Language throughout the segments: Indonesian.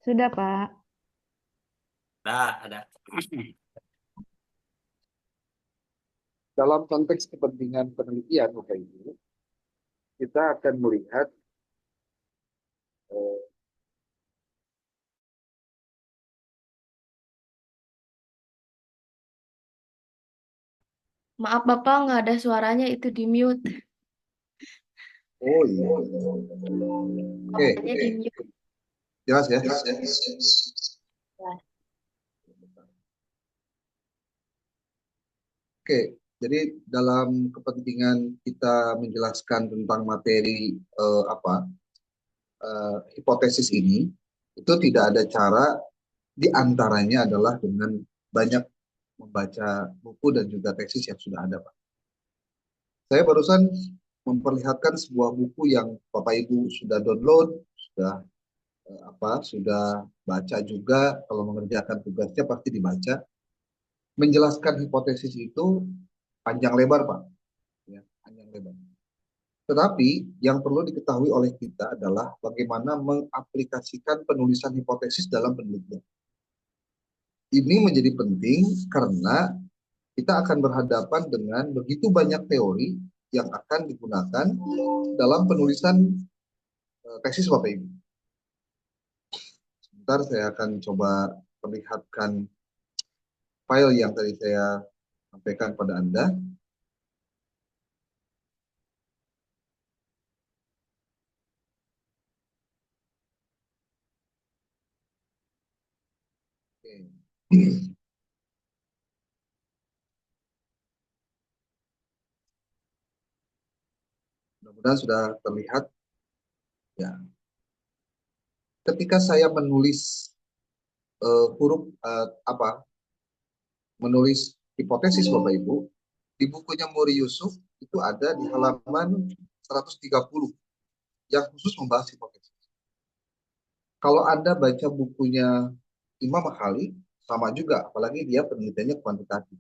Sudah, Pak. Ada. Dalam konteks kepentingan penelitian, Bapak Ibu, kita akan melihat eh, Maaf Bapak, nggak ada suaranya, itu di mute. oh iya, oke, Hanya di mute. jelas ya. Oke, jadi dalam kepentingan kita menjelaskan tentang materi hipotesis ini, itu tidak ada cara di antaranya adalah dengan banyak membaca buku dan juga tesis yang sudah ada, Pak. Saya barusan memperlihatkan sebuah buku yang Bapak Ibu sudah download, sudah baca juga. Kalau mengerjakan tugasnya pasti dibaca. Menjelaskan hipotesis itu panjang lebar, Pak, ya, panjang lebar. Tetapi yang perlu diketahui oleh kita adalah bagaimana mengaplikasikan penulisan hipotesis dalam penelitian. Ini menjadi penting karena kita akan berhadapan dengan begitu banyak teori yang akan digunakan dalam penulisan tesis Bapak Ibu. Sebentar saya akan coba perlihatkan file yang tadi saya sampaikan pada Anda. Oke. Mudah-mudahan sudah terlihat. Ya. Ketika saya menulis menulis hipotesis Bapak Ibu, di bukunya Muri Yusuf itu ada di halaman 130 yang khusus membahas hipotesis. Kalau Anda baca bukunya Imam Mahali, sama juga, apalagi dia penelitiannya kuantitatif.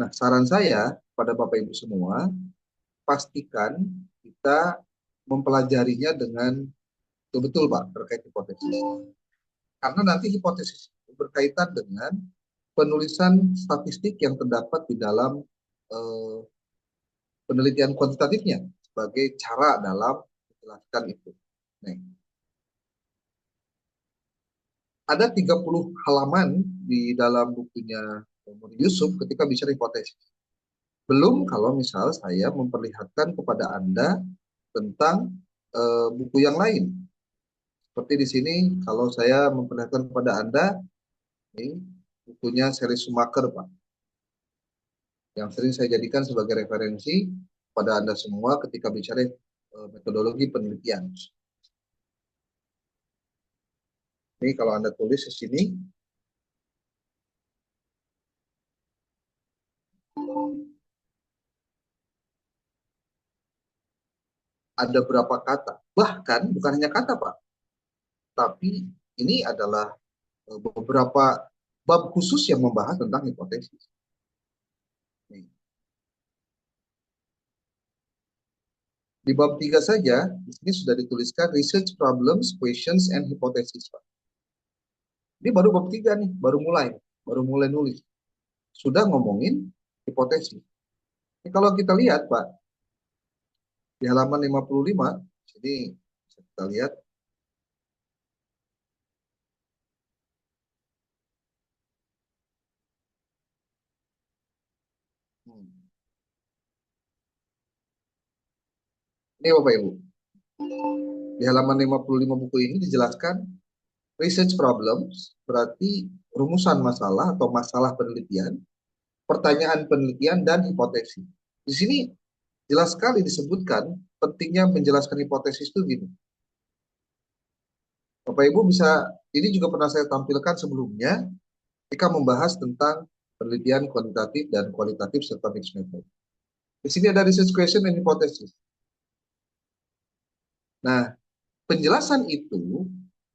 Nah, saran saya pada Bapak Ibu semua, pastikan kita mempelajarinya dengan betul-betul, Pak, terkait hipotesis. Karena nanti hipotesis itu berkaitan dengan penulisan statistik yang terdapat di dalam eh, penelitian kuantitatifnya sebagai cara dalam menjelaskan itu. Nah, ada 30 halaman di dalam bukunya Yusuf ketika bicara hipotesis. Belum kalau misal saya memperlihatkan kepada Anda tentang buku yang lain. Seperti di sini kalau saya memperlihatkan kepada Anda, ini bukunya seri Schumacher, Pak, yang sering saya jadikan sebagai referensi pada Anda semua ketika bicara metodologi penelitian. Ini kalau Anda tulis di sini, ada berapa kata. Bahkan bukan hanya kata, Pak, tapi ini adalah beberapa bab khusus yang membahas tentang hipotesis. Nih. Di bab 3 saja, di sini sudah dituliskan research problems, questions, and hypothesis, Pak. Ini baru bab 3 nih, baru mulai nulis. Sudah ngomongin hipotesis. Ini kalau kita lihat, Pak, di halaman 55, jadi bisa kita lihat. Ini Bapak Ibu, di halaman 55 buku ini dijelaskan research problems, berarti rumusan masalah atau masalah penelitian, pertanyaan penelitian, dan hipotesis. Di sini jelas sekali disebutkan pentingnya menjelaskan hipotesis itu gini. Bapak Ibu bisa, ini juga pernah saya tampilkan sebelumnya ketika membahas tentang penelitian kuantitatif dan kualitatif serta mixed method. Di sini ada research question dan hipotesis. Nah, penjelasan itu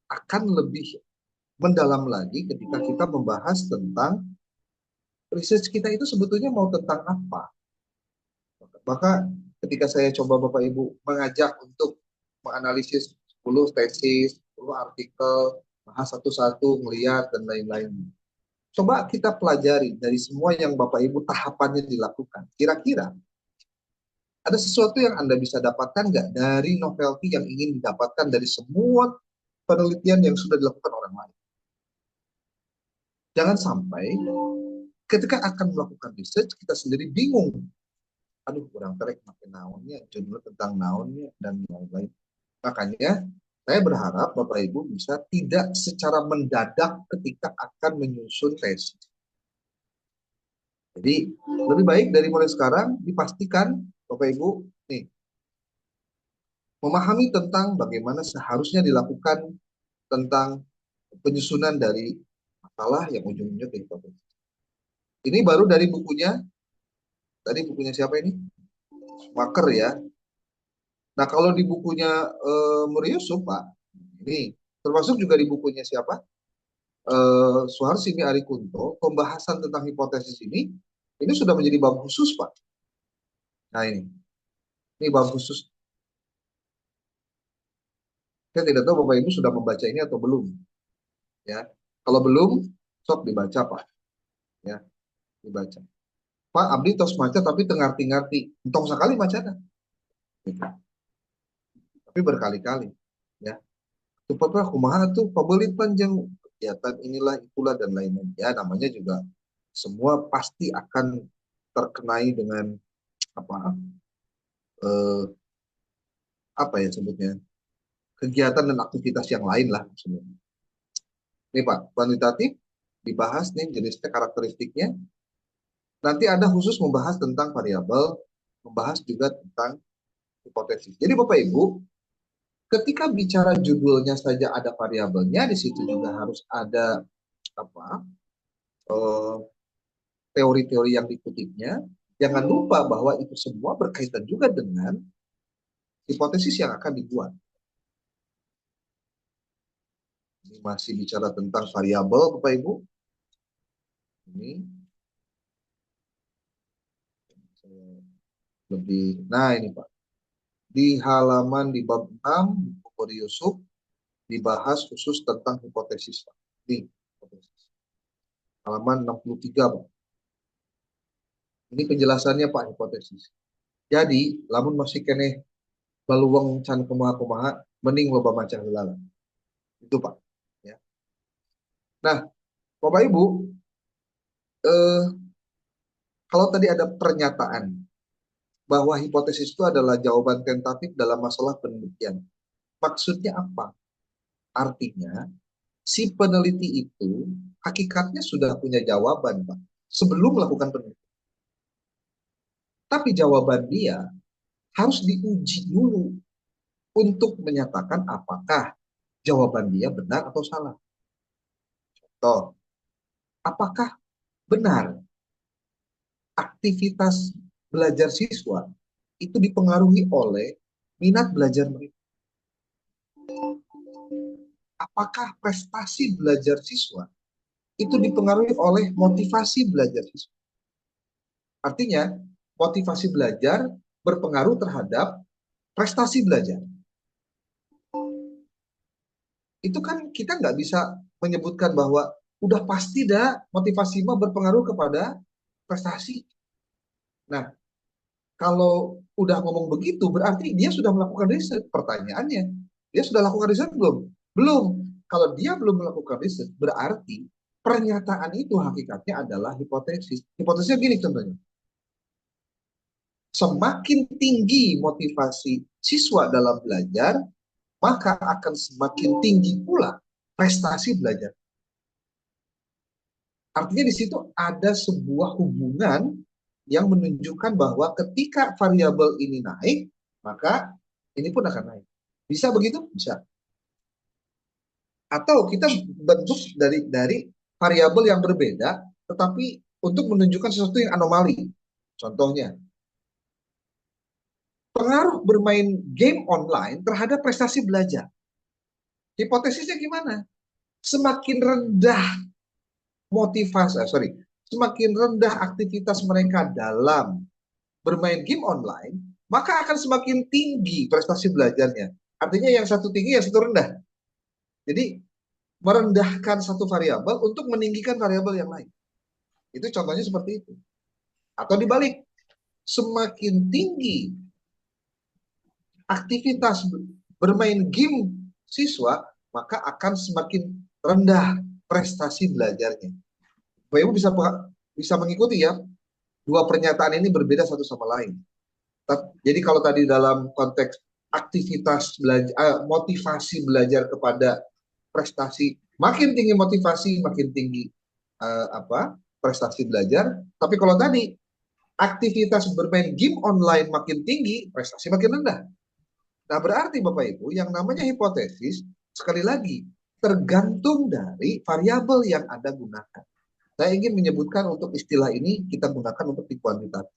akan lebih mendalam lagi ketika kita membahas tentang research kita itu sebetulnya mau tentang apa. Maka ketika saya coba Bapak Ibu mengajak untuk menganalisis 10 tesis, 10 artikel, bahas satu-satu, melihat dan lain-lain. Coba kita pelajari dari semua yang Bapak Ibu tahapannya dilakukan. Kira-kira ada sesuatu yang Anda bisa dapatkan nggak dari novelty yang ingin didapatkan dari semua penelitian yang sudah dilakukan orang lain? Jangan sampai ketika akan melakukan research, kita sendiri bingung. Aduh, kurang terek makin naonnya, judul tentang naonnya, dan lain-lain. Makanya, saya berharap Bapak Ibu bisa tidak secara mendadak ketika akan menyusun tesis. Jadi, lebih baik dari mulai sekarang dipastikan Bapak Ibu nih memahami tentang bagaimana seharusnya dilakukan tentang penyusunan dari masalah yang ujung-ujungnya ke hipotesis. Ini baru dari bukunya, tadi bukunya siapa ini? Schumacher ya. Nah, kalau di bukunya Muri Yusuf, Pak, ini termasuk juga di bukunya siapa? Suharsini Arikunto, pembahasan tentang hipotesis ini sudah menjadi bab khusus, Pak. Nah, ini bab khusus. Saya tidak tahu Bapak Ibu sudah membaca ini atau belum, ya. Kalau belum, sok dibaca, Pak. Ya, dibaca. Pak, abdi tos maca tapi tengarti-ngarti. Entong sekali macana. Gitu. Tapi berkali-kali, ya. Supaya kumaha tuh pabelit panjang kegiatan inilah itulah dan lain-lain. Ya, namanya juga semua pasti akan terkenai dengan apa eh, apa ya sebutnya kegiatan dan aktivitas yang lain lah sebenarnya. Ini Pak, kuantitatif dibahas nih jenisnya karakteristiknya. Nanti ada khusus membahas tentang variabel, membahas juga tentang hipotesis. Jadi Bapak Ibu, ketika bicara judulnya saja ada variabelnya, di situ juga harus ada apa eh, teori-teori yang dikutipnya. Jangan lupa bahwa itu semua berkaitan juga dengan hipotesis yang akan dibuat. Ini masih bicara tentang variabel, Bapak Ibu. Ini lebih. Nah, ini Pak. Di halaman di bab 6 buku Yusuf dibahas khusus tentang hipotesis, Pak. Ini hipotesis. Halaman 63, Pak. Ini penjelasannya Pak hipotesis. Jadi, lamun masih kene baluang can kumaha-kumaha, mending loba maca heula. Itu Pak. Ya. Nah, Bapak Ibu, eh, kalau tadi ada pernyataan bahwa hipotesis itu adalah jawaban tentatif dalam masalah penelitian. Maksudnya apa? Artinya, si peneliti itu hakikatnya sudah punya jawaban, Pak, sebelum melakukan penelitian. Tapi jawaban dia harus diuji dulu untuk menyatakan apakah jawaban dia benar atau salah. Contoh, apakah benar aktivitas belajar siswa itu dipengaruhi oleh minat belajar mereka? Apakah prestasi belajar siswa itu dipengaruhi oleh motivasi belajar siswa? Artinya, motivasi belajar berpengaruh terhadap prestasi belajar. Itu kan kita nggak bisa menyebutkan bahwa udah pasti dah motivasi mah berpengaruh kepada prestasi. Nah, kalau udah ngomong begitu, berarti dia sudah melakukan riset. Pertanyaannya, dia sudah lakukan riset belum? Belum. Kalau dia belum melakukan riset, berarti pernyataan itu hakikatnya adalah hipotesis. Hipotesisnya gini contohnya. Semakin tinggi motivasi siswa dalam belajar, maka akan semakin tinggi pula prestasi belajar. Artinya di situ ada sebuah hubungan yang menunjukkan bahwa ketika variabel ini naik, maka ini pun akan naik. Bisa begitu? Bisa. Atau kita bentuk dari variabel yang berbeda, tetapi untuk menunjukkan sesuatu yang anomali. Contohnya, pengaruh bermain game online terhadap prestasi belajar. Hipotesisnya gimana? Semakin rendah semakin rendah aktivitas mereka dalam bermain game online, maka akan semakin tinggi prestasi belajarnya. Artinya yang satu tinggi, yang satu rendah. Jadi merendahkan satu variabel untuk meninggikan variabel yang lain. Itu contohnya seperti itu. Atau dibalik, semakin tinggi aktivitas bermain game siswa, maka akan semakin rendah prestasi belajarnya. Bapak Ibu bisa mengikuti ya, dua pernyataan ini berbeda satu sama lain. Jadi kalau tadi dalam konteks aktivitas belajar, motivasi belajar kepada prestasi, makin tinggi motivasi, makin tinggi prestasi belajar. Tapi kalau tadi aktivitas bermain game online makin tinggi, prestasi makin rendah. Nah, berarti Bapak Ibu, yang namanya hipotesis, sekali lagi, tergantung dari variabel yang Anda gunakan. Saya ingin menyebutkan untuk istilah ini, kita gunakan untuk di kuantitatif.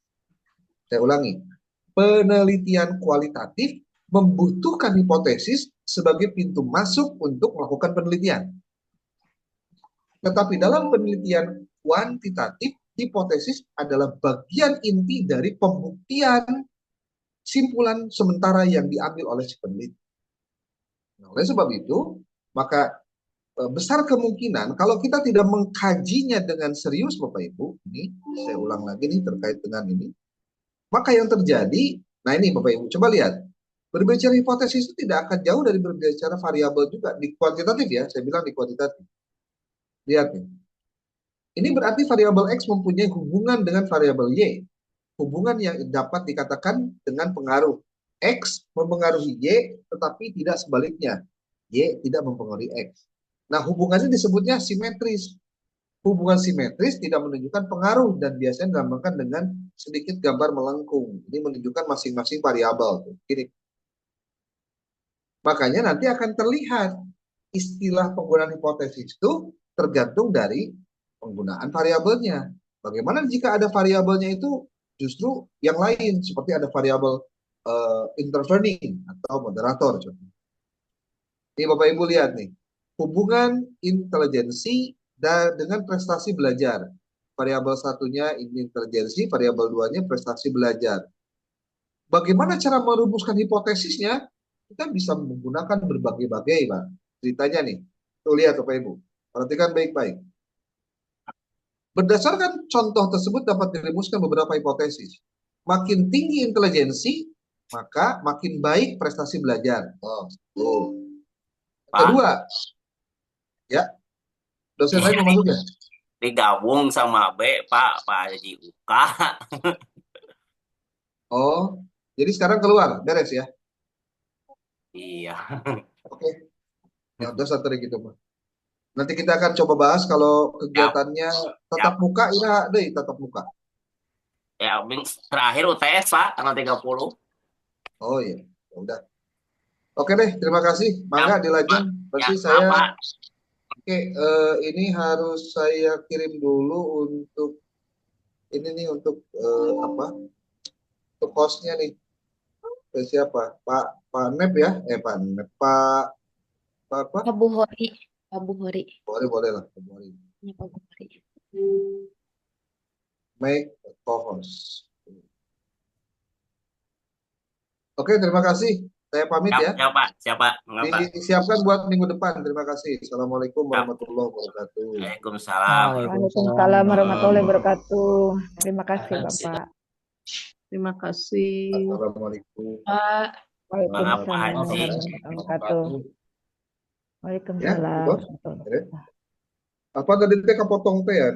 Saya ulangi, penelitian kualitatif membutuhkan hipotesis sebagai pintu masuk untuk melakukan penelitian. Tetapi dalam penelitian kuantitatif, hipotesis adalah bagian inti dari pembuktian simpulan sementara yang diambil oleh si peneliti. Nah, oleh sebab itu, maka besar kemungkinan kalau kita tidak mengkajinya dengan serius, Bapak Ibu, ini saya ulang lagi nih terkait dengan ini, maka yang terjadi, nah ini Bapak Ibu, coba lihat, berbicara hipotesis itu tidak akan jauh dari berbicara variabel juga di kuantitatif ya, saya bilang di kuantitatif. Lihat nih, ini berarti variabel X mempunyai hubungan dengan variabel Y. Hubungan yang dapat dikatakan dengan pengaruh. X mempengaruhi Y, tetapi tidak sebaliknya. Y tidak mempengaruhi X. Nah, hubungannya disebutnya simetris. Hubungan simetris tidak menunjukkan pengaruh dan biasanya dilambangkan dengan sedikit gambar melengkung. Ini menunjukkan masing-masing variabel. Ini. Makanya nanti akan terlihat istilah penggunaan hipotesis itu tergantung dari penggunaan variabelnya. Bagaimana jika ada variabelnya itu justru yang lain, seperti ada variabel intervening atau moderator. Ini Bapak Ibu lihat nih, hubungan intelijensi dengan prestasi belajar. Variabel satunya intelijensi, variabel duanya prestasi belajar. Bagaimana cara merumuskan hipotesisnya? Kita bisa menggunakan berbagai-bagai, Pak. Ceritanya nih, tuh lihat Bapak Ibu, perhatikan baik-baik. Berdasarkan contoh tersebut dapat dirumuskan beberapa hipotesis. Makin tinggi intelijensi, maka makin baik prestasi belajar. Kedua, ya, dosen lain mau masuk ya? Digabung sama B, Pak Haji Uka. Oh, jadi sekarang keluar, beres ya? Iya. Oke, ya udah satu gitu, Pak. Nanti kita akan coba bahas kalau kegiatannya tatap muka, ya deh tatap muka. Ya, terakhir UTS, Pak, tanggal 30. Oh iya, ya udah. Oke deh, terima kasih. Mangga dilanjut. Berarti ya, saya, Pak. oke, ini harus saya kirim dulu untuk ini nih untuk untuk hostnya nih. Ke siapa? Pak Nep ya? Pak Nep, Pak apa? Pak Buhori. Pak Buhori. Boleh lah, boleh. Ya, Pak Buhori. Make a co-host. Oke, terima kasih. Saya pamit ya. Siapa? Disiapkan buat minggu depan. Terima kasih. Assalamualaikum warahmatullahi wabarakatuh. Waalaikumsalam. Waalaikumsalam warahmatullahi wabarakatuh. Terima kasih Bapak. Terima kasih. Assalamualaikum. Pak. Waalaikumsalam Pak Haji. warahmatullahi wabarakatuh. Waalaikumsalam. Ya, apa tadi teh kepotong teh ya?